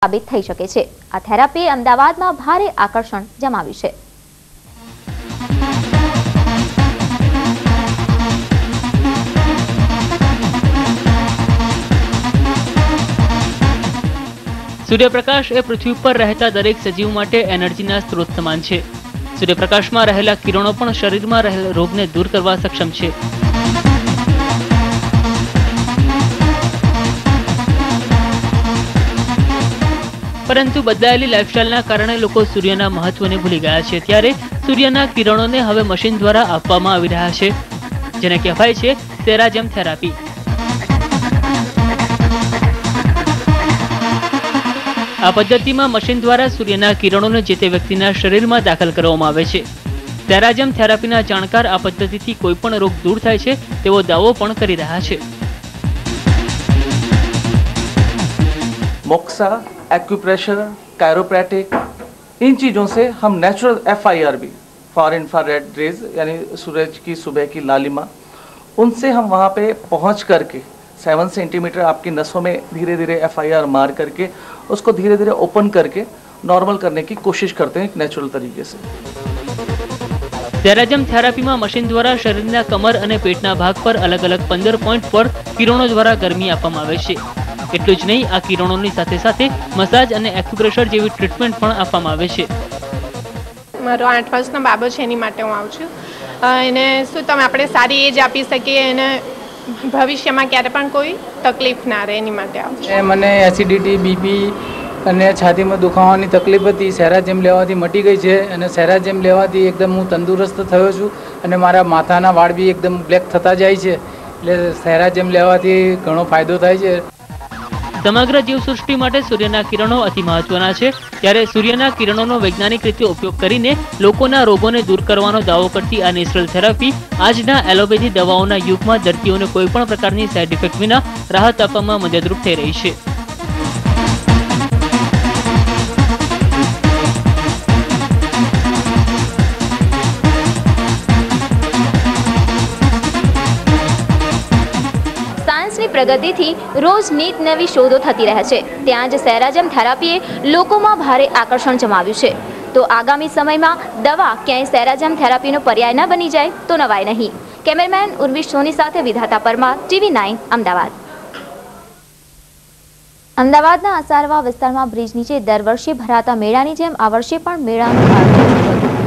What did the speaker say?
સાબિત થઈ શકે છે। આ થેરાપી અમદાવાદમાં ભારે આકર્ષણ જમાવ્યું છે। સૂર્યપ્રકાશ એ પૃથ્વી પર રહેતા દરેક સજીવ માટે એનર્જીના સ્ત્રોત સમાન છે। સૂર્યપ્રકાશમાં રહેલા કિરણો પણ શરીરમાં રહેલા રોગને દૂર કરવા સક્ષમ છે। પરંતુ બદલાયેલી લાઇફસ્ટાઇલના કારણે લોકો સૂર્યના મહત્વને ભૂલી ગયા છે। ત્યારે સૂર્યના કિરણોને હવે મશીન દ્વારા આપવામાં આવી રહ્યા છે, જેને કહેવાય છે સેરાજમ થેરાપી। આ પદ્ધતિમાં મશીન દ્વારા સૂર્યના કિરણોને જે તે વ્યક્તિના શરીરમાં દાખલ કરવામાં આવે છે। સેરાજમ થેરાપીના જાણકાર આ પદ્ધતિથી કોઈપણ રોગ દૂર થાય છે તેવો દાવો પણ કરી રહ્યા છે। मोक्सा, एक्यूप्रेशर, कायरोप्रैक्टिक, इन चीज़ों से हम नेचुरल FIR भी फॉर इंफ्रारेड रेज यानी सूरज की सुबह की लालिमा, उनसे हम वहाँ पे पहुँच करके 7 सेंटीमीटर आपकी नसों में धीरे धीरे FIR मार करके उसको धीरे धीरे ओपन करके नॉर्मल करने की कोशिश करते हैं एक नेचुरल तरीके से। સેરાજમ થેરાપીમાં મશીન દ્વારા શરીરના કમર અને પેટના ભાગ પર અલગ અલગ 15 પોઈન્ટ પર કિરણો દ્વારા ગરમી આપવામાં આવે છે। એટલું જ નહીં, આ કિરણોની સાથે સાથે મસાજ અને એક્યુપ્રેશર જેવી ટ્રીટમેન્ટ પણ આપવામાં આવે છે। મારો 8 વર્ષનો બાબો છે, એની માટે હું આવું છું। એને શું તમે આપણે સારી એજ આપી શકીએ અને ભવિષ્યમાં ક્યારે પણ કોઈ તકલીફ ના રહે, એની માટે આવું છું। મને એસિડિટી, બીપી અને છાતીમાં દુખાવાની તકલીફ હતી, સેરાજમ લેવાથી મટી ગઈ છે અને સેરાજમ લેવાથી એકદમ હું તંદુરસ્ત થયો છું અને મારા માથાના વાળ બી એકદમ બ્લેક થતા જાય છે। એટલે સેરાજમ લેવાથી ઘણો ફાયદો થાય છે। સમગ્ર જીવસૃષ્ટિ માટે સૂર્યના કિરણો અતિ મહત્વના છે। ત્યારે સૂર્યના કિરણોનો વૈજ્ઞાનિક રીતે ઉપયોગ કરીને લોકોના રોગોને દૂર કરવાનો દાવો કરતી આ નેચરલ થેરાપી આજના એલોપેથી દવાઓના યુગમાં દર્દીઓને કોઈપણ પ્રકારની સાઇડ ઇફેક્ટ વિના રાહત આપવામાં મદદરૂપ થઈ રહી છે। પ્રગતિથી રોજ નીત નવી શોધો થતી રહે છે, ત્યાં જ સેરાજમ થેરાપીએ લોકોમાં ભારે આકર્ષણ જમાવ્યું છે। તો આગામી સમયમાં દવા ક્યાંય સેરાજમ થેરાપીનો પર્યાય ન બની જાય તો નવાય નહીં। કેમેરામેન ઉર્વિશ સોની સાથે વિધાતા પરમાર, TV9 અમદાવાદ। અમદાવાદના અસારવા વિસ્તારમાં બ્રિજ નીચે દર વર્ષે ભરાતા મેળાની જેમ આ વર્ષે પણ મેળાનું આયોજન થયું હતું।